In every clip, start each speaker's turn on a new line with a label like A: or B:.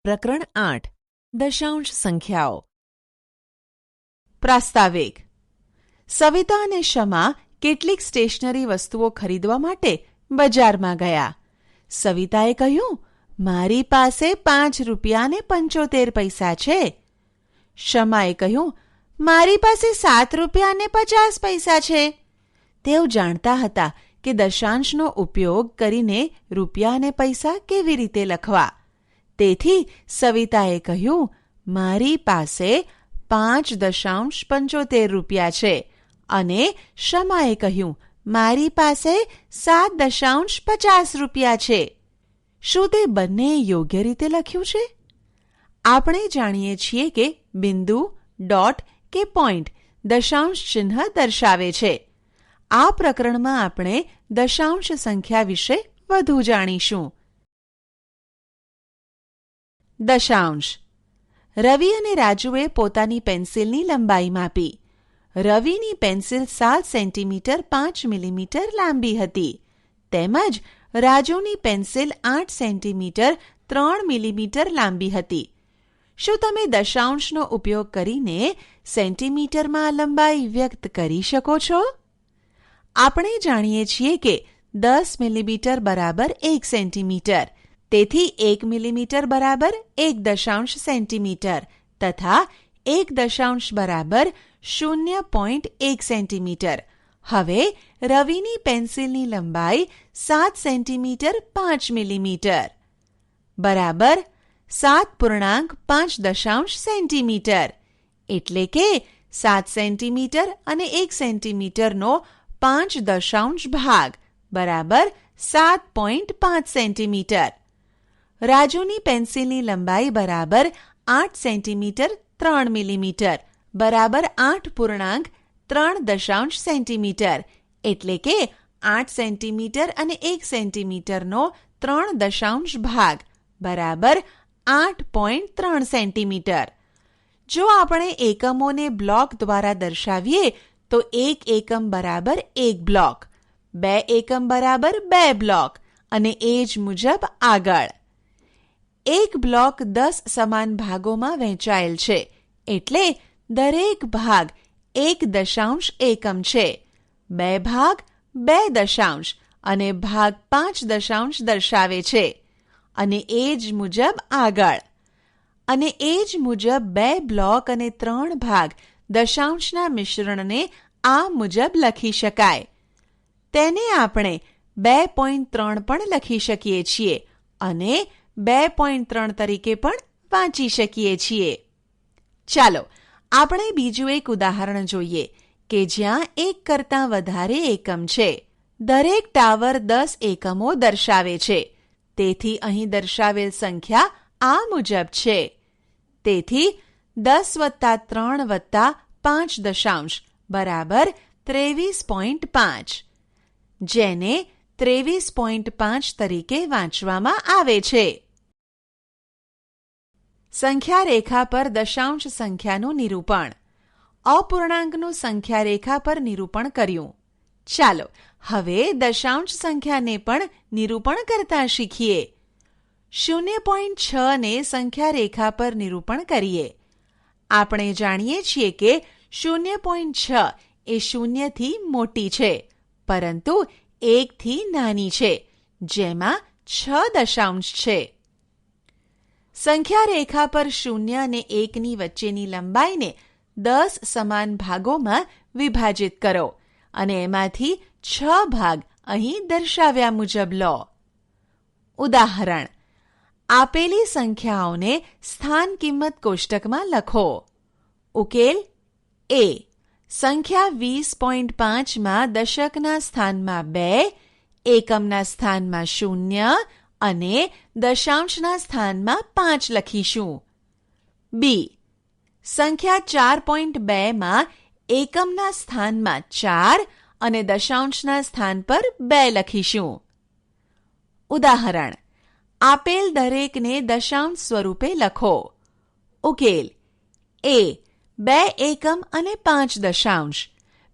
A: પ્રકરણ 8 દશાંશ સંખ્યાઓ. પ્રાસ્તાવિક. સવિતા અને શમા કેટલીક સ્ટેશનરી વસ્તુઓ ખરીદવા માટે બજારમાં ગયા. સવિતાએ કહ્યું, મારી પાસે 5.75 છે. શમાએ કહ્યું, મારી પાસે 7.50 છે. તેઓ જાણતા હતા કે દશાંશનો ઉપયોગ કરીને રૂપિયા અને પૈસા કેવી રીતે લખવા. તેથી સવિતાએ કહ્યું, મારી પાસે 5.75 છે અને શમાએ કહ્યું, મારી પાસે 7.50 છે. શું તે બંને યોગ્ય રીતે લખ્યું છે? આપણે જાણીએ છીએ કે બિંદુ, ડોટ કે પોઈન્ટ દશાંશ ચિહ્ન દર્શાવે છે. આ પ્રકરણમાં આપણે દશાંશ સંખ્યા વિશે વધુ જાણીશું. દશાંશ. રવિ અને રાજુએ પોતાની પેન્સિલની લંબાઈ માપી. રવિની પેન્સિલ 7 સેન્ટીમીટર 5 મિલીમીટર લાંબી હતી, તેમજ રાજુની પેન્સિલ 8 સેન્ટીમીટર 3 મિલીમીટર લાંબી હતી. શું તમે દશાંશનો ઉપયોગ કરીને સેન્ટીમીટરમાં લંબાઈ વ્યક્ત કરી શકો છો? આપણે જાણીએ છીએ કે 10 મિલીમીટર બરાબર 1 સેન્ટીમીટર, તેથી 1 મિલીમીટર બરાબર 1 સેન્ટીમીટર તથા 1 બરાબર 0.1 સેન્ટીમીટર. હવે રવિની પેન્સિલની લંબાઈ 7 સેન્ટીમીટર 5 મિલીમીટર બરાબર 7.5 સેન્ટીમીટર, એટલે કે 7 સેન્ટીમીટર અને 1 સેન્ટીમીટરનો 5 ભાગ બરાબર 7.5 સેન્ટીમીટર. રાજુની પેન્સિલની લંબાઈ બરાબર 8 સેન્ટીમીટર 3 મિલીમીટર બરાબર 8.3 સેન્ટીમીટર, એટલે કે 8 સેન્ટીમીટર અને 1 સેન્ટીમીટરનો 3 ભાગ બરાબર 8.3 સેન્ટીમીટર. જો આપણે એકમોને બ્લોક દ્વારા દર્શાવીએ તો 1 એકમ બરાબર 1 બ્લોક, 2 એકમ બરાબર 2 બ્લોક અને એ જ મુજબ આગળ. એક બ્લોક 10 સમાન ભાગોમાં વહેંચાયેલ છે, એટલે દરેક ભાગ 1 એકમ છે. 2 ભાગ 2 દશાંશ અને ભાગ 5 દર્શાવે છે અને એ જ મુજબ આગળ. અને એ જ મુજબ 2 બ્લોક અને 3 ભાગ દશાંશના મિશ્રણને આ મુજબ લખી શકાય. તેને આપણે 2.3 પણ લખી શકીએ છીએ અને 2.3 તરીકે પણ વાંચી શકીએ છીએ. ચાલો આપણે બીજું એક ઉદાહરણ જોઈએ કે જ્યાં એક કરતાં વધારે એકમ છે. દરેક ટાવર 10 એકમો દર્શાવે છે, તેથી અહીં દર્શાવેલ સંખ્યા આ મુજબ છે. તેથી 10 + 3 + 5 દશાંશ બરાબર 23.5, જેને 23.5 તરીકે વાંચવામાં આવે છે. સંખ્યા રેખા પર દશાંશ સંખ્યાનું નિરૂપણ. અપૂર્ણાંકનું સંખ્યા રેખા પર નિરૂપણ કર્યું. ચાલો હવે દશાંશ સંખ્યાને પણ નિરૂપણ કરતા શીખીએ. 0.6 ને સંખ્યા રેખા પર નિરૂપણ કરીએ. આપણે જાણીએ છીએ કે 0.6 એ 0 થી મોટી છે, પરંતુ 1 થી નાની છે, જેમાં 6 દશાંશ છે. સંખ્યા રેખા પર 0 અને 1 ની વચ્ચેની લંબાઈને 10 સમાન ભાગોમાં વિભાજિત કરો અને એમાંથી 6 ભાગ અહીં દર્શાવ્યા મુજબ લો. ઉદાહરણ. આપેલી સંખ્યાઓને સ્થાન કિંમત કોષ્ટકમાં લખો. ઉકેલ. એ. સંખ્યા 20.5માં દશકના સ્થાનમાં 2, એકમના સ્થાનમાં 0 અને દશાંશના સ્થાનમાં 5 લખીશું. બી. સંખ્યા 4.2માં એકમના સ્થાનમાં 4 અને દશાંશના સ્થાન પર 2 લખીશું. ઉદાહરણ. આપેલ દરેકને દશાંશ સ્વરૂપે લખો. ઉકેલ. એ. 2 એકમ અને 5 દશાંશ.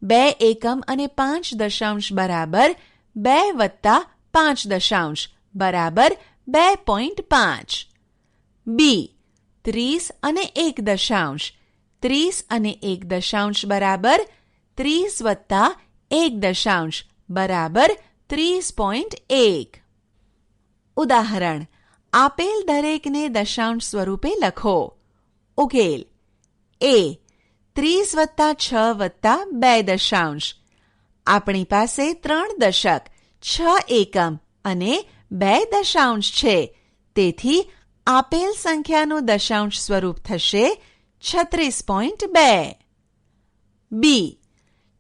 A: 2 એકમ અને 5 દશાંશ બરાબર 2 + 5 દશાંશ બરાબર 2.5. બી 30 અને 1 દશાંશ. 30 અને 1 દશાંશ બરાબર 30 વત્તા 1 દશાંશ બરાબર 30.1. ઉદાહરણ: આપેલ દરેકને દશાંશ સ્વરૂપે લખો. ઉકેલ: એ 30 વત્તા 6 વત્તા 2 દશાંશ. આપણી પાસે 3 દશક, 6 એકમ અને 2 દશાંશ છે. તેથી આપેલ સંખ્યાનું દશાંશ સ્વરૂપ થશે 36.2. બી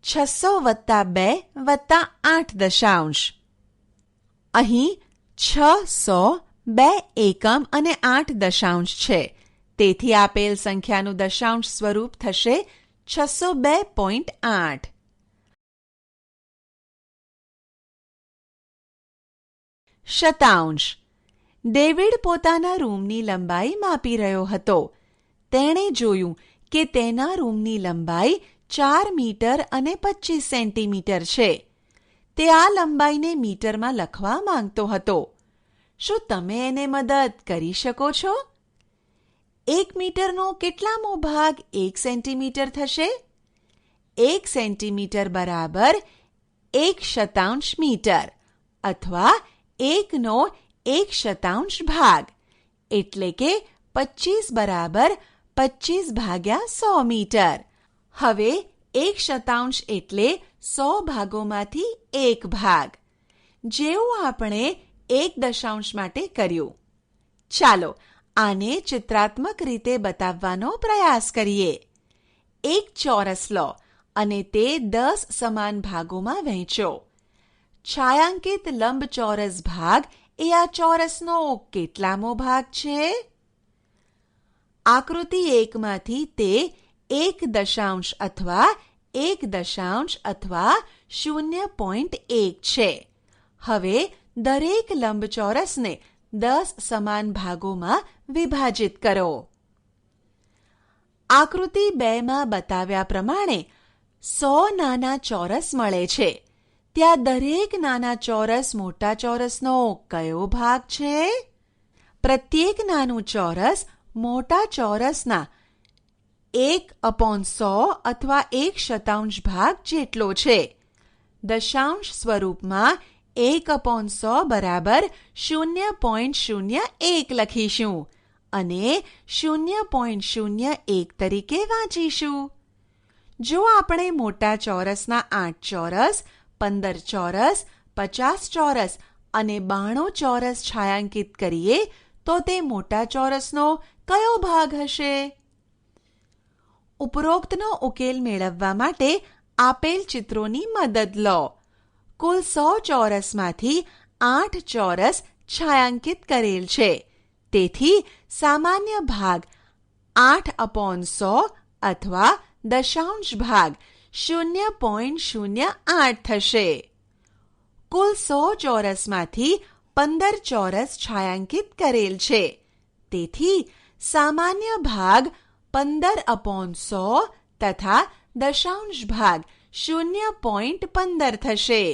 A: 600 વત્તા 2 વત્તા 8 દશાંશ. અહીં 600, 2 એકમ અને 8 દશાંશ છે. તેથી આપેલ સંખ્યાનું દશાંશ સ્વરૂપ થશે 602.8. શતાંશ. ડેવિડ પોતાના રૂમની લંબાઈ માપી રહ્યો હતો. તેણે જોયું કે તેના રૂમની લંબાઈ 4 મીટર અને 25 સેન્ટીમીટર છે. તે આ લંબાઈને મીટરમાં લખવા માંગતો હતો. શું તમે એને મદદ કરી શકો છો? 1 મીટરનો કેટલામો ભાગ 1 સેન્ટીમીટર થશે? 1 સેન્ટીમીટર બરાબર 1 શતાંશ મીટર અથવા 1નો 1 શતાંશ ભાગ, એટલે કે 25 બરાબર 25 ભાગ્યા 100 મીટર. હવે 1 શતાંશ એટલે 100 ભાગોમાંથી 1 ભાગ, જેવું આપણે 1 દશાંશ માટે કર્યું. ચાલો આને ચિત્રાત્મક રીતે બતાવવાનો પ્રયાસ કરીએ. એક ચોરસ લો અને તે 10 સમાન ભાગોમાં વહેંચો. છાયાંકિત લંબચોરસ ભાગ એ આ ચોરસનો કેટલામો ભાગ છે? આકૃતિ 1 માંથી તે 1 દશાંશ અથવા 1 દશાંશ અથવા 0.1 છે. હવે દરેક લંબચોરસને 10 સમાન ભાગોમાં વિભાજિત કરો. આકૃતિ 2 માં બતાવ્યા પ્રમાણે 100 નાના ચોરસ મળે છે. ત્યાં દરેક નાના ચોરસ મોટા ચોરસનો કયો ભાગ છે? પ્રત્યેક નાનું ચોરસ મોટા ચોરસના 1/100 અથવા 1 શતાંશ ભાગ જેટલો છે. દશાંશ સ્વરૂપમાં 1/100 બરાબર 0.01 લખીશું અને 0.01 તરીકે વાંચીશું. જો આપણે મોટા ચોરસના 8 ચોરસ, 15 ચોરસ, 50 ચોરસ અને 92 ચોરસ છાયાંકિત કરીએ તો તે મોટા ચોરસનો કયો ભાગ હશે? ઉપરોક્તનો ઉકેલ મેળવવા માટે આપેલ ચિત્રોની મદદ લો. કુલ 100 ચોરસમાંથી 8 ચોરસ છાયાંકિત કરેલ છે. તેથી સામાન્ય ભાગ 8/100 અથવા દશાંશ ભાગ 0.08 થશે. કુલ 100 ચોરસમાંથી 15 ચોરસ છાયાંકિત કરેલ છે. તેથી સામાન્ય ભાગ 15/100 તથા દશાંશ ભાગ 0.15 થશે.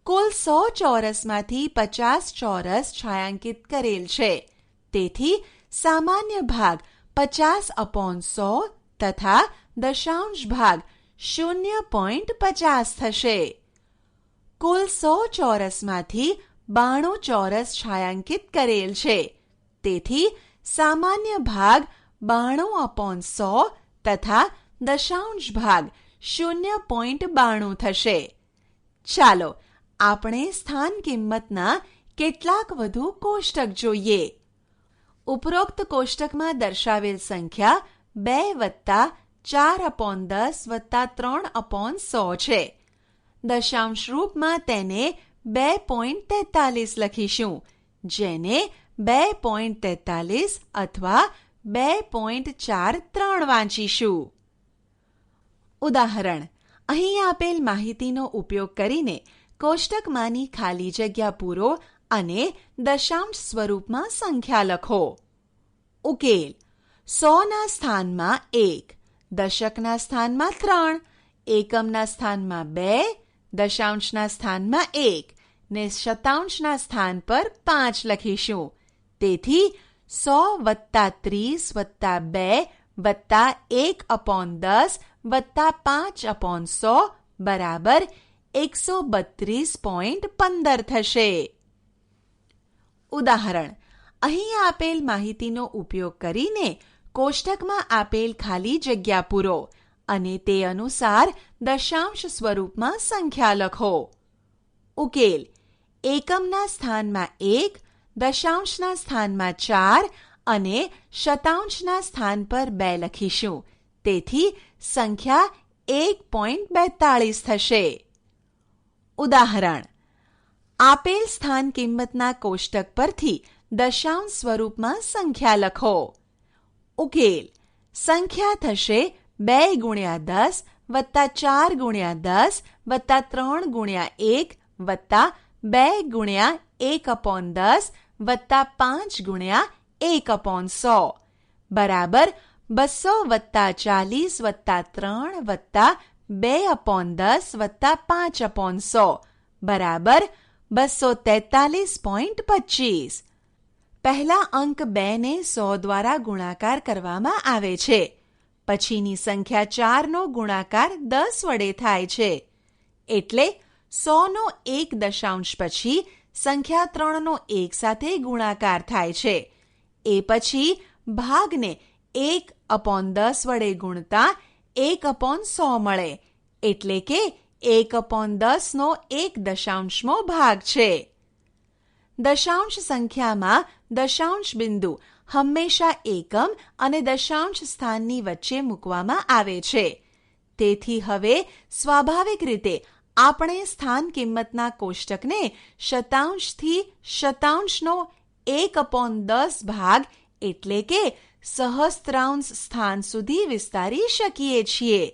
A: કુલ 100 ચોરસમાંથી 50 ચોરસ છાયાંકિત કરેલ છે. તેથી સામાન્ય ભાગ 50/100 તથા દશાંશ ભાગ 0.50 થશે. કુલ 100 ચોરસમાંથી 92 ચોરસ છાયાંકિત કરેલ છે. તેથી સામાન્ય ભાગ 92/100 તથા દશાંશ ભાગ 0.92 થશે. ચાલો આપણે સ્થાન કિંમતના કેટલાક વધુ કોષ્ટક જોઈએ. ઉપરોક્ત કોષ્ટકમાં દર્શાવેલ સંખ્યા 2+4/10+3/100 છે. દશાંશ રૂપમાં તેને 2.43 લખીશું, જેને 2.43 અથવા 2.43 વાંચીશું. ઉદાહરણ: અહીં આપેલ માહિતીનો ઉપયોગ કરીને કોષ્ટકમાંની ખાલી જગ્યા પૂરો અને દશાંશ સ્વરૂપમાં સંખ્યા લખો. ઉકેલ: 100ના સ્થાનમાં 1, દશકના સ્થાનમાં 3, એકમના સ્થાનમાં 2, દશાંશના સ્થાનમાં 1 ને શતાંશના સ્થાન પર 5 લખીશું. તેથી 100+30+2 વત્તા 1/10 વત્તા 5/100 બરાબર 132.15 થશે. ઉદાહરણ: અહીં આપેલ માહિતીનો ઉપયોગ કરીને કોષ્ટકમાં આપેલ ખાલી જગ્યા પૂરો અને તે અનુસાર દશાંશ સ્વરૂપમાં સંખ્યા લખો. ઉકેલ: એકમના સ્થાનમાં 1, દશાંશના સ્થાનમાં 4 અને શતાંશના સ્થાન પર 2 લખીશું. તેથી સંખ્યા 1.42 થશે. ઉદાહરણ: આપેલ સ્થાન કિંમતના કોષ્ટક પરથી દશાંશ સ્વરૂપમાં સંખ્યા લખો. ઉકેલ: સંખ્યા થશે 2 × 10 વત્તા 4 × 10 વત્તા 3 × 1 વત્તા 2 × 1/10 વત્તા 5 × 1/100 બરાબર 200 + 40 + 3 વત્તા 2/10 વત્તા 5/100 બરાબર 243.25. પહેલા અંક 2 ને 100 દ્વારા ગુણાકાર કરવામાં આવે છે. પછીની સંખ્યા 4નો ગુણાકાર 10 વડે થાય છે. એટલે 100નો એક દશાંશ પછી સંખ્યા 3નો 1 સાથે ગુણાકાર થાય છે. એ પછી ભાગને 1/10 વડે ગુણતા 1/100 મળે. એટલે કે 1/10નો એક દશાંશમો ભાગ છે. દશાંશ સંખ્યામાં દશાંશ બિંદુ હંમેશા એકમ અને દશાંશ સ્થાનની વચ્ચે મૂકવામાં આવે છે. તેથી હવે સ્વાભાવિક રીતે આપણે સ્થાન કિંમતના કોષ્ટકને શતાંશથી શતાંશનો 1/10 ભાગ એટલે કે સહસ્ત્રાંશ સ્થાન સુધી વિસ્તારી શકીએ છીએ.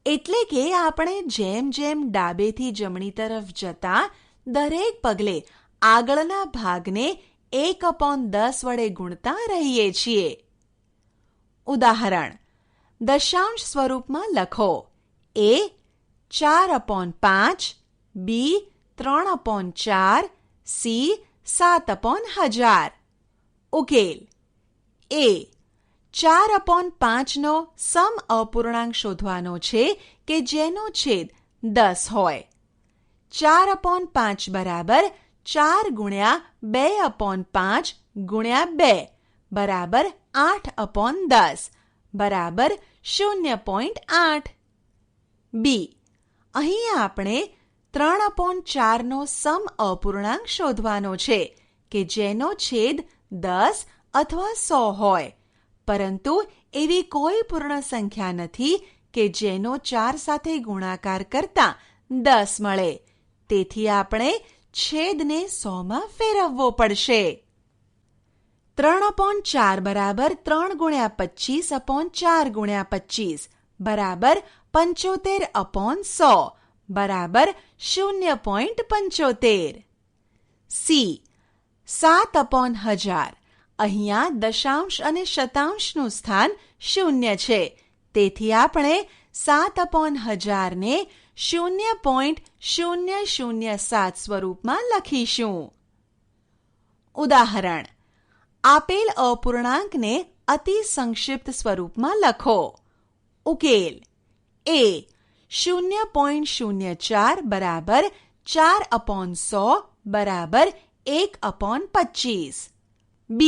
A: એટલે કે આપણે જેમ જેમ ડાબેથી જમણી તરફ જતા દરેક પગલે આગળના ભાગને 1/10 વડે ગુણતા રહીએ છીએ. ઉદાહરણ: દશાંશ સ્વરૂપમાં લખો. a 4/5, b 3/4, c 7/1000. ઉકેલ: a 4/5નો સમ અપૂર્ણાંક શોધવાનો છે કે જેનો છેદ 10 હોય. 4/5 બરાબર 4 × 2/5 × 2 બરાબર 8/10 બરાબર 0.8. b. અહીં આપણે 3/4નો સમ અપૂર્ણાંક શોધવાનો છે કે જેનો છેદ 10 અથવા 100 હોય. પરંતુ એવી કોઈ પૂર્ણ સંખ્યા નથી કે જેનો 4 સાથે ગુણાકાર કરતા 10 મળે. તેથી આપણે છેદને 100માં ફેરવવો પડશે. 3/4 બરાબર 3 × 25/4 × 25 બરાબર 75/100 બરાબર 0.75. c 7/1000. અહીંયા દશાંશ અને શતાંશનું સ્થાન 0 છે. તેથી આપણે 7/1000 ને 0.007 સ્વરૂપમાં લખીશું. ઉદાહરણ: આપેલ અપૂર્ણાંકને અતિ સંક્ષિપ્ત સ્વરૂપમાં લખો. ઉકેલ: a 0.04 બરાબર 4/100 બરાબર 1/25. b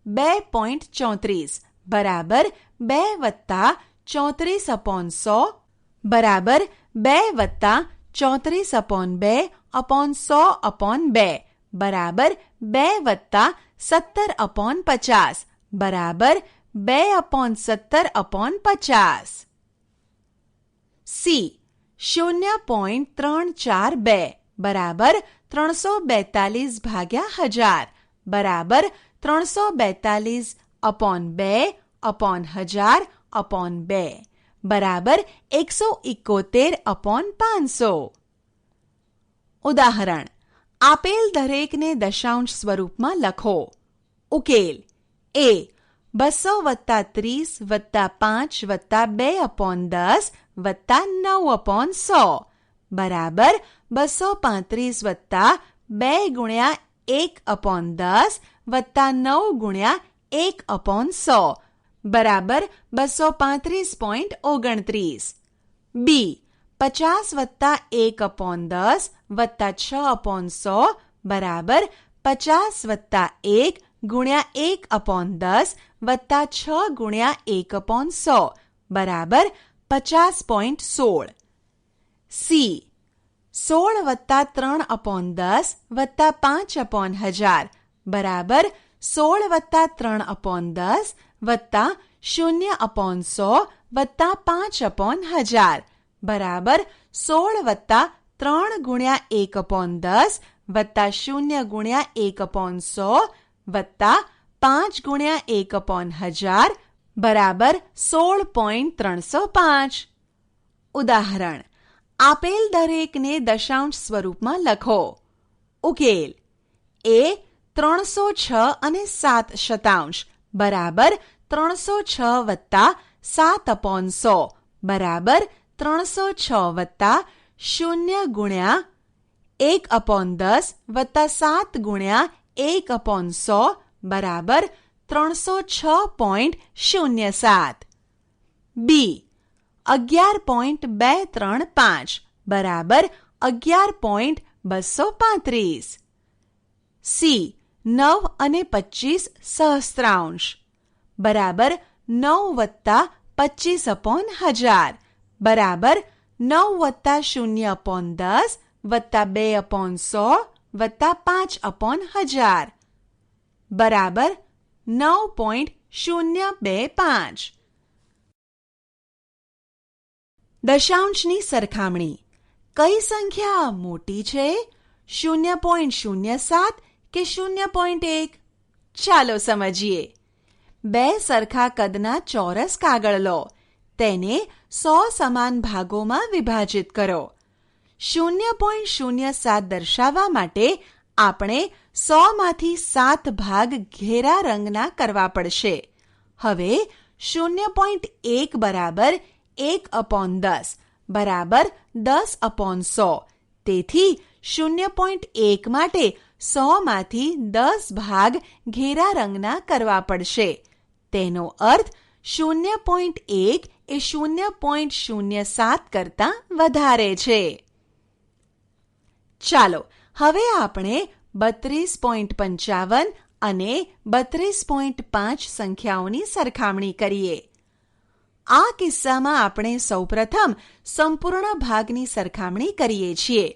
A: 2.34 બરાબર 2 વત્તા 34/100 બરાબર 2 વત્તા 34/2/100/2 બરાબર 2 વત્તા 17/50 બરાબર 2/17/50. c 0.342 બરાબર 342/1000 બરાબર 342/2/1000/2 બરાબર 171/500. ઉદાહરણ: આપેલ દરેકને દશાંશ સ્વરૂપમાં લખો. ઉકેલ: a 200 + 30 + 5 + 2/10 + 9/100 બરાબર 235 + 2 × 1/10 વત્તા 9 ગુણ્યા 1/100 બરાબર 235.29. બી 50 વત્તા 1/10 વત્તા 6/100 બરાબર 50 વત્તા 1 ગુણ્યા 1/10 વત્તા 6 ગુણ્યા 1/100 બરાબર 50.16. સી 16 વત્તા 3/10 વત્તા 5/1000 બરાબર 16 વત્તા 3/10 વત્તા 0/100 વત્તા 5/1000 બરાબર 16 વત્તા 3 ગુણ્યા 1/10 વત્તા 0 ગુણ્યા 1/100 વત્તા 5 ગુણ્યા 1/1000 બરાબર 16.305. ઉદાહરણ: આપેલ દરેકને દશાંશ સ્વરૂપમાં લખો. ઉકેલ: એ 306 અને 7 શતાંશ બરાબર 306 વત્તા 7/100 બરાબર 306 વત્તા 0 ગુણ્યા 1/10 વત્તા 7 ગુણ્યા 1/100 બરાબર 306.07. બી 11.235 બરાબર 11.235. સી 9 અને 25 સહસ્ત્રાંશ બરાબર 9 વત્તા 25/1000 બરાબર 9 વત્તા 0/10 વત્તા 2/100 વત્તા 5/1000 બરાબર 9.025. દશાંશની સરખામણી. કઈ સંખ્યા મોટી છે, 0.07 કે 0.1? ચાલો સમજીએ. બે સરખા કદના ચોરસ કાગળ લો. તેને 100 સમાન ભાગોમાં વિભાજિત કરો. 0.07 દર્શાવવા માટે આપણે 100માંથી 7 ભાગ ઘેરા રંગના કરવા પડશે. હવે 0.1 બરાબર 1/10 બરાબર 10/100. તેથી 0.1 માટે 100માંથી 10 ભાગ ઘેરા રંગના કરવા પડશે. તેનો અર્થ 0.1 એ 0.07 કરતાં વધારે છે. ચાલો હવે આપણે 32.55 અને 32.5 સંખ્યાઓની સરખામણી કરીએ. આ કિસ્સામાં આપણે સૌપ્રથમ સંપૂર્ણ ભાગની સરખામણી કરીએ છીએ.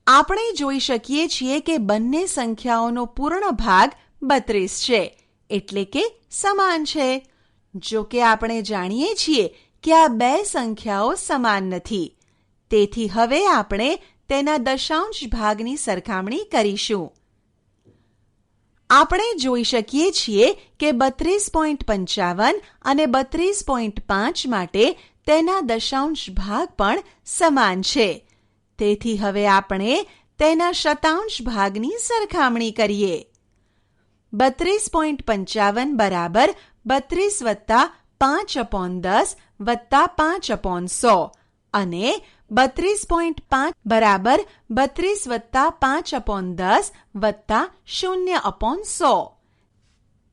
A: આપણે જોઈ શકીએ છીએ કે બંને સંખ્યાઓનો પૂર્ણ ભાગ 32 છે, એટલે કે સમાન છે. જો કે આપણે જાણીએ છીએ કે આ બે સંખ્યાઓ સમાન નથી. તેથી હવે આપણે તેના દશાંશ ભાગની સરખામણી કરીશું. આપણે જોઈ શકીએ છીએ કે 32.55 અને 32.5 માટે તેના દશાંશ ભાગ પણ સમાન છે. તેથી હવે આપણે તેના શતાંશ ભાગની સરખામણી કરીએ. 32.55 બરાબર 32 વત્તા 5/10 વત્તા 5/100 અને 32.5 બરાબર 32 વત્તા 5/10 વત્તા 0/100.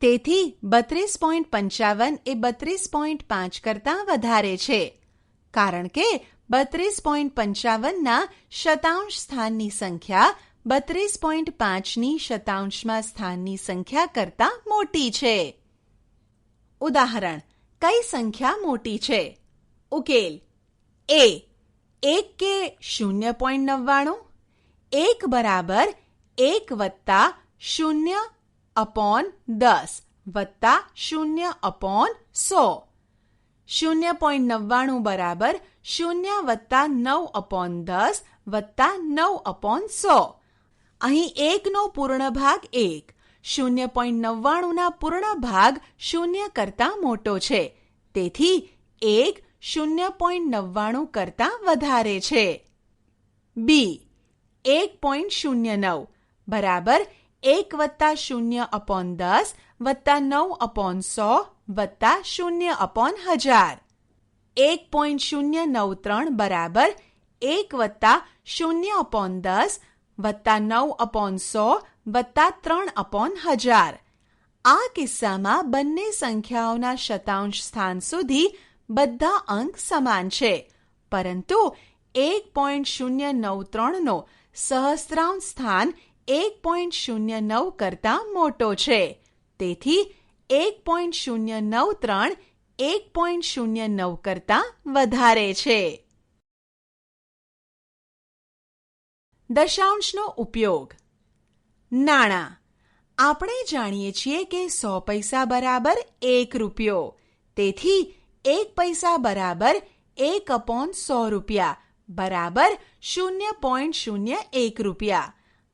A: તેથી 32.55 એ 32.5 કરતાં વધારે છે, કારણ કે 32.55ના શતાંશ સ્થાનની સંખ્યા 32.5ની શતાંશમાં સ્થાનની સંખ્યા કરતાં મોટી છે. ઉદાહરણ: કઈ સંખ્યા મોટી છે? ઉકેલ: એ 1 કે 0.99. 1 બરાબર 1 વત્તા 0/10 વત્તા 0/100. 0.99 બરાબર 0 વત્તા 9/10 વત્તા 9/100. અહીં 1નો પૂર્ણ ભાગ 1, 0.99ના પૂર્ણ ભાગ 0 કરતાં મોટો છે. તેથી 1 0.99 કરતાં વધારે છે. બી 1.09 બરાબર 1 વત્તા 0/10 વત્તા 9/100 વત્તા 0/1000. 1.093 બરાબર 1 વત્તા 0/10 વત્તા 9/100 વત્તા 3/1000. આ કિસ્સામાં બંને સંખ્યાઓના શતાંશ સ્થાન સુધી બધા અંક સમાન છે, પરંતુ 1.093નો સહસ્ત્રાંશ સ્થાન 1.09 કરતાં મોટો છે. તેથી 1.093 1.09 કરતાં વધારે છે. દશાંશનો ઉપયોગ. નાણાં. આપણે જાણીએ છીએ કે 100 પૈસા બરાબર 1 રૂપિયો. તેથી 1 પૈસા બરાબર 1/100 રૂપિયા બરાબર 0.01 રૂપિયા.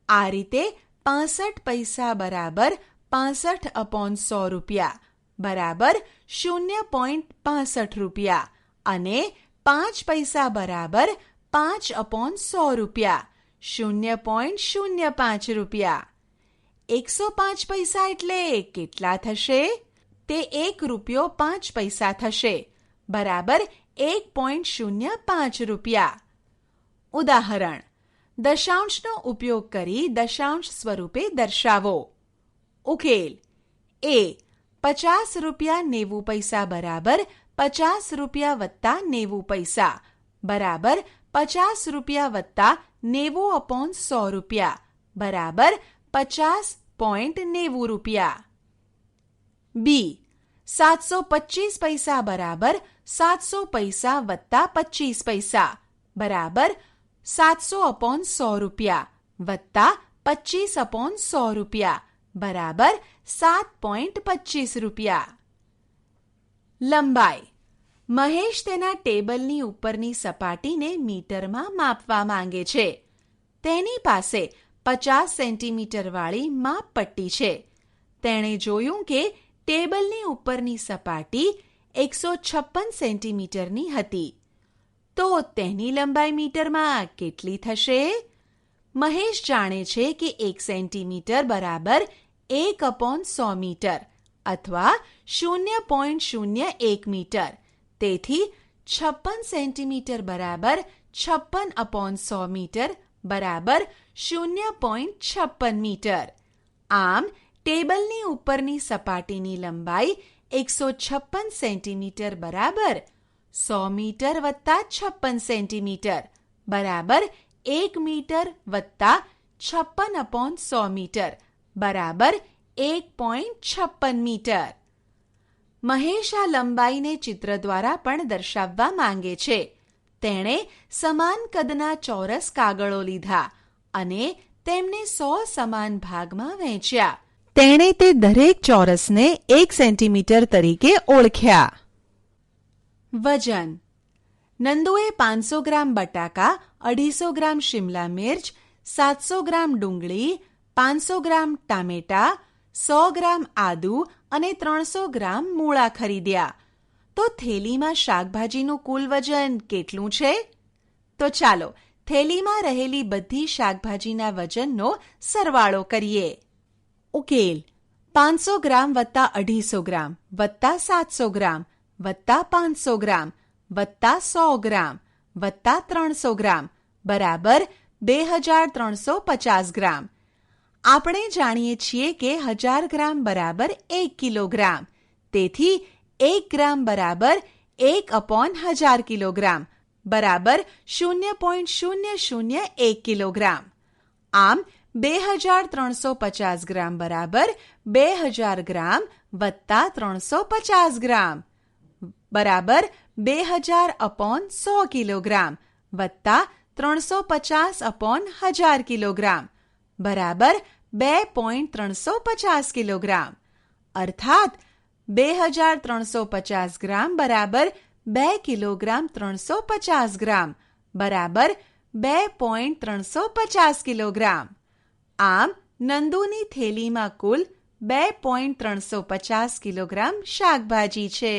A: આ રીતે 65 પૈસા બરાબર 65/100 રૂપિયા બરાબર 0.65 રૂપિયા અને 5 પૈસા બરાબર 5/100 રૂપિયા 0.05 રૂપિયા. 105 પૈસા એટલે કેટલા થશે? તે 1 રૂપિયો 5 પૈસા થશે બરાબર 1.05 રૂપિયા. ઉદાહરણ. દશાંશનો ઉપયોગ કરી દશાંશ સ્વરૂપે દર્શાવો. ઉકેલ. a 50 રૂપિયા 90 પૈસા બરાબર 50 રૂપિયા વત્તા 90 પૈસા બરાબર 50 રૂપિયા વત્તા 90/100 રૂપિયા બરાબર 50.90 રૂપિયા. b 725 પૈસા બરાબર 700 પૈસા વત્તા 25 પૈસા બરાબર 700/100 રૂપિયા વત્તા 25/100 રૂપિયા બરાબર 7.25 રૂપિયા. લંબાઈ. મહેશ તેના ટેબલની ઉપરની સપાટીને મીટરમાં માપવા માંગે છે. તેની પાસે 50 સેન્ટીમીટરવાળી માપપટ્ટી છે. તેણે જોયું કે ટેબલની ઉપરની સપાટી 156 સેન્ટીમીટરની હતી. તો તેની લંબાઈ મીટરમાં કેટલી થશે? મહેશ જાણે છે કે 1 સેન્ટીમીટર બરાબર 1/100 મીટર અથવા 0.01 મીટર. તેથી 56 સેન્ટીમીટર બરાબર 56/100 મીટર બરાબર 0.56 મીટર. આમ ટેબલની ઉપરની સપાટીની લંબાઈ 156 સેન્ટીમીટર બરાબર 100 મીટર વત્તા 56 સેન્ટીમીટર બરાબર 1 મીટર વત્તા 56/100 મીટર બરાબર 1.56 મીટર. મહેશ આ લંબાઈને ચિત્ર દ્વારા પણ દર્શાવવા માંગે છે. તેણે સમાન કદના ચોરસ કાગળો લીધા અને તેમને 100 સમાન ભાગમાં વહેંચ્યા. તેણે તે દરેક ચોરસને 1 સેન્ટીમીટર તરીકે ઓળખ્યા. વજન. નંદુએ 500 ગ્રામ બટાકા, 250 ગ્રામ શિમલા મિર્ચ, 700 ગ્રામ ડુંગળી, 500 ગ્રામ ટામેટા, 100 ગ્રામ આદુ અને 300 ગ્રામ મૂળા ખરીદ્યા. તો થેલીમાં શાકભાજીનું કુલ વજન કેટલું છે? તો ચાલો થેલીમાં રહેલી બધી શાકભાજીના વજનનો સરવાળો કરીએ. ઉકેલ. 500 ગ્રામ વત્તા 250 ગ્રામ વત્તા 700 ગ્રામ વત્તા 500 ગ્રામ વત્તા 100 ગ્રામ વત્તા 300 ગ્રામ બરાબર 2350 ગ્રામ. આપણે જાણીએ છીએ કે 1000 ગ્રામ બરાબર 1 કિલોગ્રામ. તેથી 1 ગ્રામ બરાબર 1/1000 કિલોગ્રામ બરાબર 0.001 કિલોગ્રામ. આમ 2350 ગ્રામ બરાબર 2000 ગ્રામ વત્તા 350 ગ્રામ બરાબર 2000/100 કિલોગ્રામ વત્તા 350/1000 કિલોગ્રામ બરાબર 2.350 કિલોગ્રામ. અર્થાત 2350 ગ્રામ બરાબર 2 કિલોગ્રામ 350 ગ્રામ બરાબર 2.350 કિલોગ્રામ. આમ નંદુની થેલીમાં કુલ 2.350 કિલોગ્રામ શાકભાજી છે.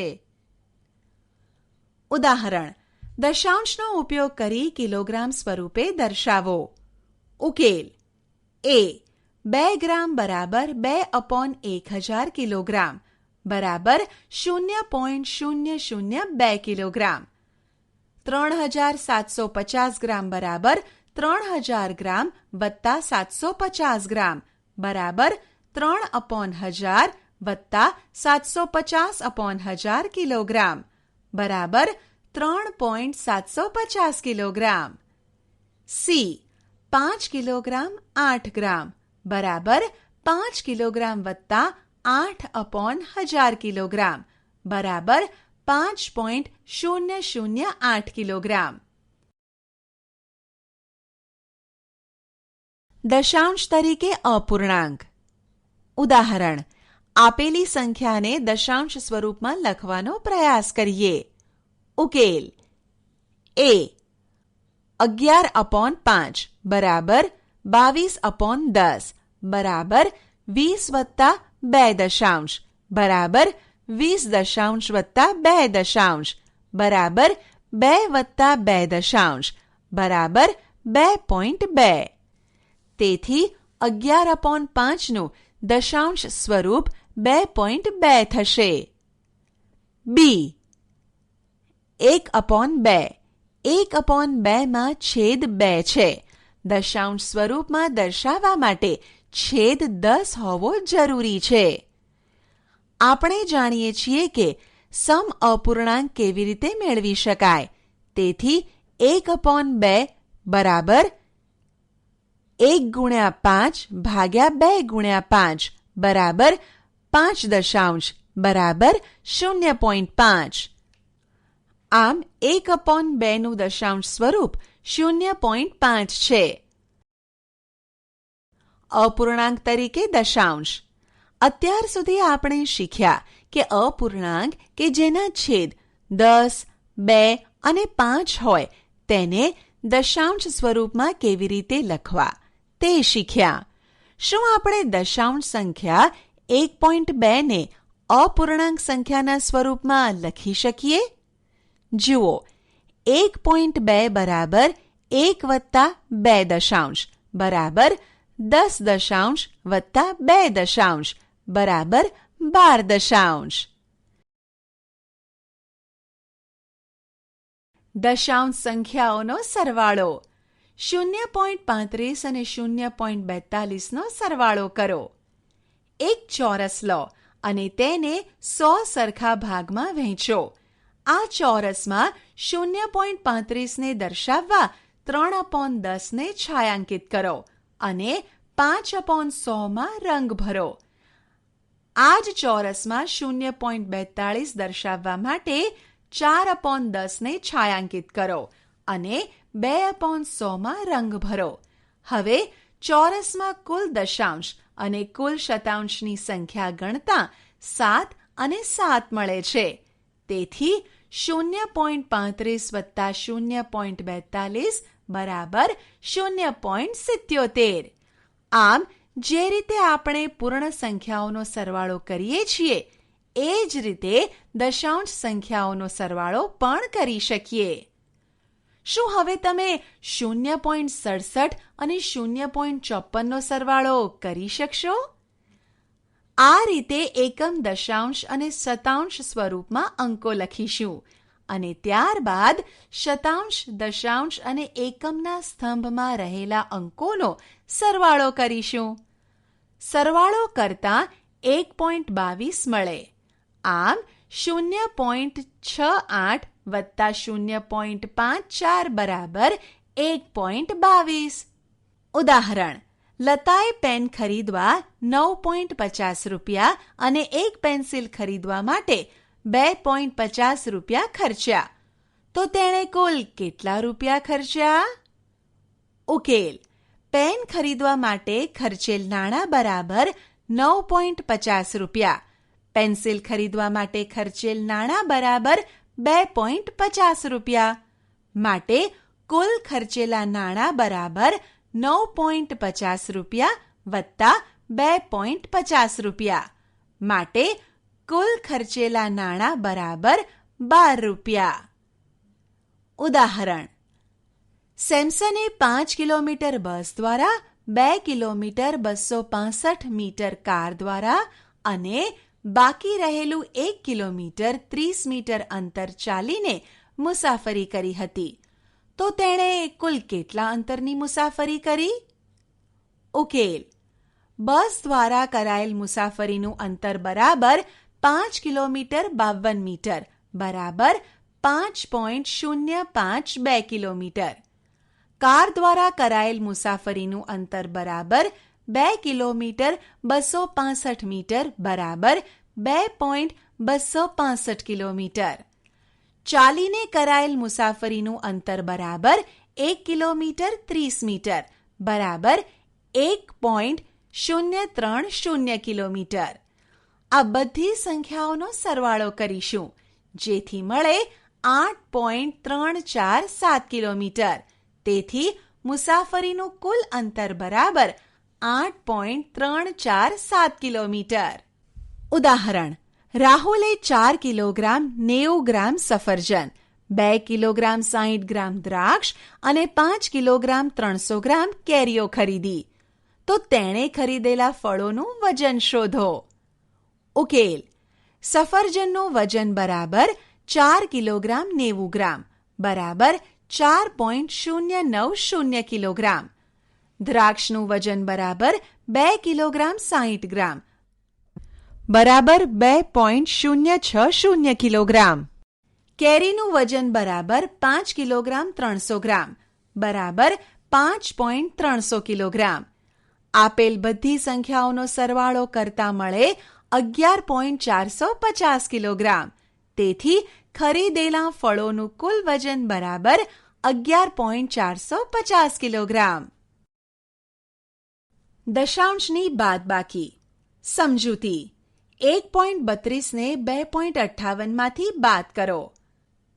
A: ઉદાહરણ. દશાંશનો ઉપયોગ કરી કિલોગ્રામ સ્વરૂપે દર્શાવો. ઉકેલ. a 2 ગ્રામ બરાબર 2/1000 કિલોગ્રામ બરાબર 0.002 કિલોગ્રામ. 3750 ગ્રામ બરાબર 3000 ગ્રામ વત્તા 750 ગ્રામ બરાબર 3/1000 વત્તા 750/1000 કિલોગ્રામ બરાબર 3.750 કિલોગ્રામ. સી 5 કિલોગ્રામ 8 ગ્રામ બરાબર 5 કિલોગ્રામ વત્તા 8/1000 કિલોગ્રામ બરાબર 5.008 કિલોગ્રામ. દશાંશ તરીકે અપૂર્ણાંક. ઉદાહરણ: આપેલી સંખ્યાને દશાંશ સ્વરૂપમાં લખવાનો પ્રયાસ કરીએ. ઉકેલ: એ 11/5 બરાબર 22/10 બરાબર 20 વત્તા 2 દશાંશ બરાબર 20 દશાંશ વત્તા 2 દશાંશ બરાબર 2 વત્તા 2 દશાંશ બરાબર 2.2. તેથી 11/5નું દશાંશ સ્વરૂપ 2.2 થશે. બી 1/2. 1/2 માં છેદ 2 છે. દશાંશ સ્વરૂપમાં દર્શાવવા માટે છેદ 10 હોવો જરૂરી છે. આપણે જાણીએ છીએ કે સમ અપૂર્ણાંક કેવી રીતે મેળવી શકાય. તેથી 1/2 બરાબર 1 ગુણ્યા 5 ભાગ્યા 2 ગુણ્યા 5 બરાબર 5 દશાંશ બરાબર 0.5. આમ 1/2 નું દશાંશ સ્વરૂપ 0.5 છે. અપૂર્ણાંક તરીકે દશાંશ. અત્યાર સુધી આપણે શીખ્યા કે અપૂર્ણાંક કે જેના છેદ 10, 2 અને 5 હોય તેને દશાંશ સ્વરૂપમાં કેવી રીતે લખવા તે શીખ્યા. શું આપણે દશાંશ સંખ્યા 1.2 ને અપૂર્ણાંક સંખ્યાના સ્વરૂપમાં લખી શકીએ? જુઓ, 1.2 બરાબર 1 વત્તા 2 દશાંશ બરાબર 10 દશાંશ વત્તા 2 દશાંશ બરાબર 12 દશાંશ. દશાંશ સંખ્યાઓનો સરવાળો. 0.35 અને 0.42 નો સરવાળો કરો. એક ચોરસ લો અને તેને 100 સરખા ભાગમાં વહેંચો. આ ચોરસમાં 0.35 ને દર્શાવવા 3/10 ને છાયાંકિત કરો અને 5/100 માં રંગ ભરો. આ જ ચોરસમાં 0.42 દર્શાવવા માટે 4/10 ને છાયાંકિત કરો અને 2/100 માં રંગ ભરો. હવે ચોરસમાં કુલ દશાંશ અને કુલ શતાંશની સંખ્યા ગણતા 7 અને 7 મળે છે. તેથી 0.35 વત્તા 0.42 બરાબર 0.77. આમ જે રીતે આપણે પૂર્ણ સંખ્યાઓનો સરવાળો કરીએ છીએ એ જ રીતે દશાંશ સંખ્યાઓનો સરવાળો પણ કરી શકીએ. શું હવે તમે 0.67 અને 0.54 નો સરવાળો કરી શકશો? આ રીતે એકમ, દશાંશ અને શતાંશ સ્વરૂપમાં અંકો લખીશું અને ત્યારબાદ શતાંશ, દશાંશ અને એકમના સ્તંભમાં રહેલા અંકોનો સરવાળો કરીશું. સરવાળો કરતા 1.22 મળે. આમ 0.68 વત્તા 0.54 બરાબર 1.22. ઉદાહરણ: લતાએ પેન ખરીદવા 9.50 રૂપિયા અને એક પેન્સિલ ખરીદવા માટે 2.50 રૂપિયા ખર્ચ્યા. તો તેણે કુલ કેટલા રૂપિયા ખર્ચ્યા? ઉકેલ: પેન ખરીદવા માટે ખર્ચેલ નાણાં બરાબર 9.50 રૂપિયા. પેન્સિલ ખરીદવા માટે ખર્ચેલ નાણાં બરાબર 2.50 રૂપિયા. માટે કુલ ખર્ચેલા નાણાં બરાબર 9.50 રૂપિયા વત્તા 2.50 રૂપિયા. માટે કુલ ખર્ચેલા નાણાં બરાબર 12 રૂપિયા. ઉદાહરણ: સેમસને 5 કિલોમીટર બસ દ્વારા, 2 કિલોમીટર 265 મીટર કાર દ્વારા અને બાકી રહેલું 1 કિલોમીટર 30 મીટર અંતર ચાલીને મુસાફરી કરી હતી. તો તેણે કુલ કેટલા અંતરની મુસાફરી કરી? ઉકેલ: બસ દ્વારા કરાયેલ મુસાફરીનું અંતર બરાબર 5 કિલોમીટર 52 મીટર બરાબર 5.052 કિલોમીટર. કાર દ્વારા કરાયેલ મુસાફરીનું અંતર બરાબર 2 કિલોમીટર 265 મીટર બરાબર 2.265 કિલોમીટર. ચાલીને કરાયેલ મુસાફરીનું અંતર બરાબર 1 કિલોમીટર 30 મીટર બરાબર 1.030 કિલોમીટર. આ બધી સંખ્યાઓનો સરવાળો કરીશું, જેથી મળે 8.347 કિલોમીટર. તેથી મુસાફરીનું કુલ અંતર બરાબર 8.347 કિલોમીટર. ઉદાહરણ: રાહુલે 4 કિલોગ્રામ 90 ગ્રામ સફરજન, 2 કિલોગ્રામ 60 ગ્રામ દ્રાક્ષ અને 5 કિલોગ્રામ 300 ગ્રામ કેરીઓ ખરીદી. તો તેણે ખરીદેલા ફળોનું વજન શોધો. ઉકેલ: સફરજનનું વજન બરાબર 4 કિલોગ્રામ 90 ગ્રામ બરાબર 4.090 કિલોગ્રામ. દ્રાક્ષનું વજન બરાબર 2 કિલોગ્રામ 60 ગ્રામ બરાબર 2.060 કિલોગ્રામ. કેરીનું વજન બરાબર 5 કિલોગ્રામ 300 ગ્રામ બરાબર 5.300 કિલોગ્રામ. આપેલ બધી સંખ્યાઓનો સરવાળો કરતા મળે 11.450 કિલોગ્રામ. તેથી ખરીદેલા ફળોનું કુલ વજન બરાબર 11.450 કિલોગ્રામ. દશાંશની બાદબાકી. સમજૂતી: 1.32 ને 2.58 માંથી બાદ કરો.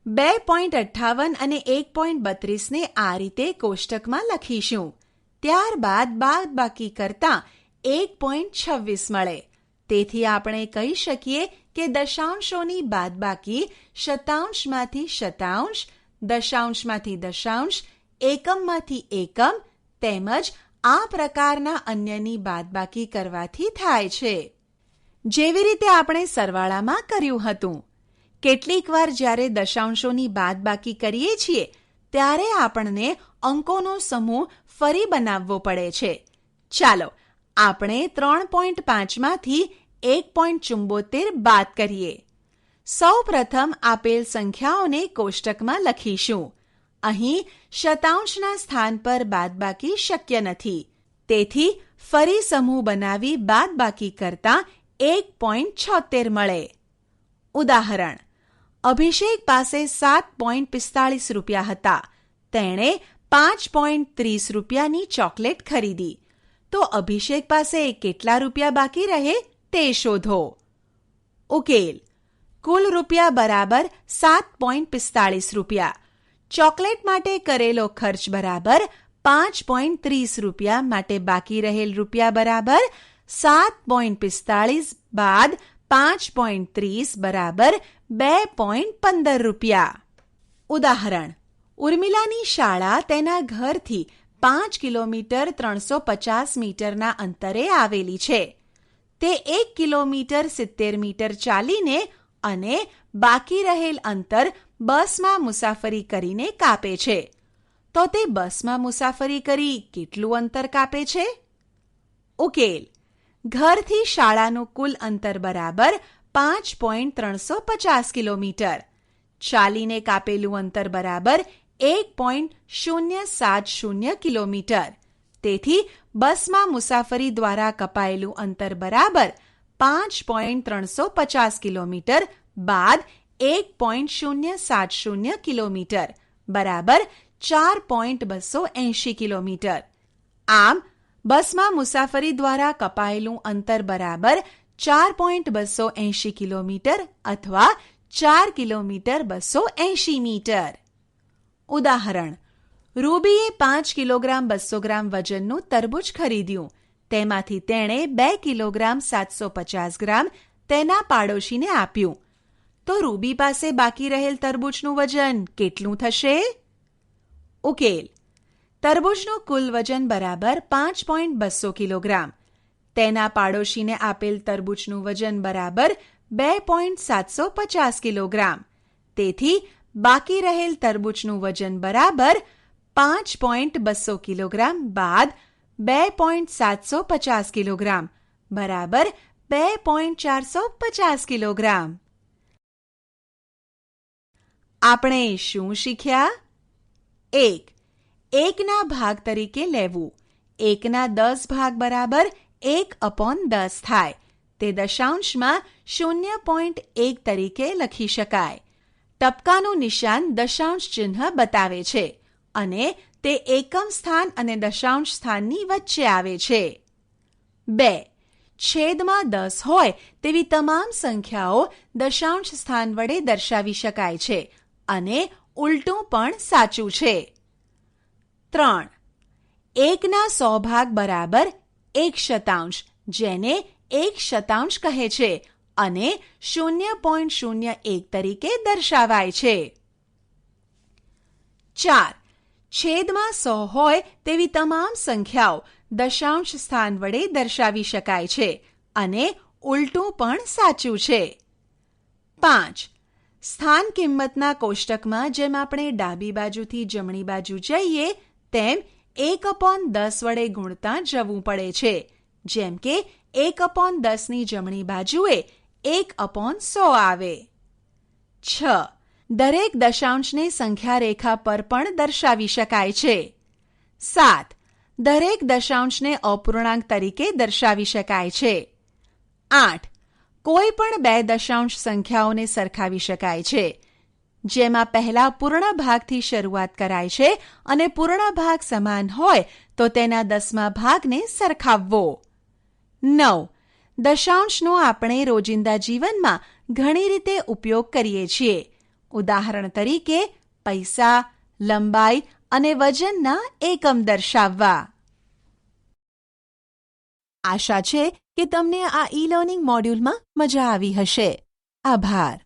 A: 2.58 અને 1.32 ને આ રીતે કોષ્ટકમાં લખીશું. ત્યારબાદ બાદબાકી કરતા 1.26 મળે. તેથી આપણે કહી શકીએ કે દશાંશોની બાદબાકી શતાંશમાંથી શતાંશ, દશાંશમાંથી દશાંશ, એકમમાંથી એકમ તેમજ આ પ્રકારના અન્યની બાદબાકી કરવાથી થાય છે. જેવી રીતે આપણે સરવાળામાં કર્યું હતું. કેટલીક વાર જ્યારે દશાંશોની બાદબાકી કરીએ છીએ ત્યારે આપણને અંકોનો સમૂહ ફરી બનાવવો પડે છે. ચાલો આપણે 3.5 માંથી 1.74 બાદ કરીએ. સૌ પ્રથમ આપેલ સંખ્યાઓને કોષ્ટકમાં લખીશું. અહીં શતાંશના સ્થાન પર બાદબાકી શક્ય નથી. તેથી ફરી સમૂહ બનાવી બાદબાકી કરતા 1.76 મળે. ઉદાહરણ: અભિષેક પાસે 7.45 રૂપિયા હતા. તેણે 5.30 રૂપિયાની ચોકલેટ ખરીદી. તો અભિષેક પાસે કેટલા રૂપિયા બાકી રહે તે શોધો. ઉકેલ: કુલ રૂપિયા બરાબર 7.45 રૂપિયા. ચોકલેટ માટે કરેલો ખર્ચ બરાબર 5.30 રૂપિયા માટે બાકી રહેલ રૂપિયા બરાબર 7.45 બાદ 5.30 બરાબર 2.15 રૂપિયા. ઉદાહરણ: ઉર્મિલાની શાળા તેના ઘરથી 5 કિલોમીટર 350 મીટરના અંતરે આવેલી છે. તે 1 કિલોમીટર 70 મીટર ચાલીને અને બાકી રહેલ અંતર બસમાં મુસાફરી કરીને કાપે છે. તો તે બસમાં મુસાફરી કરી કેટલું અંતર કાપે છે? ઉકેલ: ઘરથી શાળાનું કુલ અંતર બરાબર 5.350 કિલોમીટર. ચાલીને કાપેલું અંતર બરાબર 1.070 કિલોમીટર. તેથી બસમાં મુસાફરી દ્વારા કપાયેલું અંતર બરાબર 5.350 કિલોમીટર બાદ 1.070 કિલોમીટર બરાબર 4.280 કિલોમીટર. આમ બસમાં મુસાફરી દ્વારા કપાયેલું અંતર બરાબર 4.280 કિલોમીટર અથવા 4 કિલોમીટર 280 મીટર. ઉદાહરણ: રૂબીએ 5 કિલોગ્રામ 200 ગ્રામ વજનનું તરબૂચ ખરીદ્યું. તેમાંથી તેણે 2 કિલોગ્રામ 750 ગ્રામ તેના પાડોશીને આપ્યું. તો રૂબી પાસે બાકી રહેલ તરબૂચનું વજન કેટલું થશે? ઉકેલ: તરબૂચનું કુલ વજન બરાબર 5.200 કિલોગ્રામ. તેના પાડોશીને આપેલ તરબૂચનું વજન બરાબર 2.750 કિલોગ્રામ. તેથી બાકી રહેલ તરબૂચનું વજન બરાબર 5.200 કિલોગ્રામ બાદ 2.750 કિલોગ્રામ બરાબર 2.450 કિલોગ્રામ. આપણે શું શીખ્યા? 1. 1ના ભાગ તરીકે લેવું. 1ના 10 ભાગ બરાબર 1/10 થાય. તે દશાંશમાં 0.1 તરીકે લખી શકાય. ટપકાનું નિશાન દશાંશ ચિહ્ન બતાવે છે અને તે એકમ સ્થાન અને દશાંશ સ્થાનની વચ્ચે આવે છે. 2. છેદમાં 10 હોય તેવી તમામ સંખ્યાઓ દશાંશ સ્થાન વડે દર્શાવી શકાય છે અને ઉલટું પણ સાચું છે. 3. 1ના 100 ભાગ બરાબર 1/100 જેને 1/100 કહે છે અને 0.01 તરીકે દર્શાવાય છે. 4. છેદમાં 100 હોય તેવી તમામ સંખ્યાઓ દશાંશ સ્થાન વડે દર્શાવી શકાય છે અને ઉલટું પણ સાચું છે. 5. સ્થાન કિંમતના કોષ્ટકમાં જેમ આપણે ડાબી બાજુથી જમણી બાજુ જઈએ તેમ 1/10 વડે ગુણતા જવું પડે છે. જેમ કે 1/10ની જમણી બાજુએ 1/100 આવે. 6. દરેક દશાંશને સંખ્યા રેખા પર પણ દર્શાવી શકાય છે. 7. દરેક દશાંશને અપૂર્ણાંક તરીકે દર્શાવી શકાય છે. 8. કોઈ પણ બે દશાંશ સંખ્યાઓને સરખાવી શકાય છે. જેમાં પહેલા પૂર્ણ ભાગથી શરૂઆત કરાય છે અને પૂર્ણ ભાગ સમાન હોય તો તેના 10મા ભાગને સરખાવવો. 9. દશાંશનો આપણે રોજિંદા જીવનમાં ઘણી રીતે ઉપયોગ કરીએ છીએ. ઉદાહરણ તરીકે પૈસા, લંબાઈ અને વજનના એકમ દર્શાવવા. આશા છે કે તમને આ ઈ લર્નિંગ મોડ્યુલમાં મજા આવી હશે. આભાર.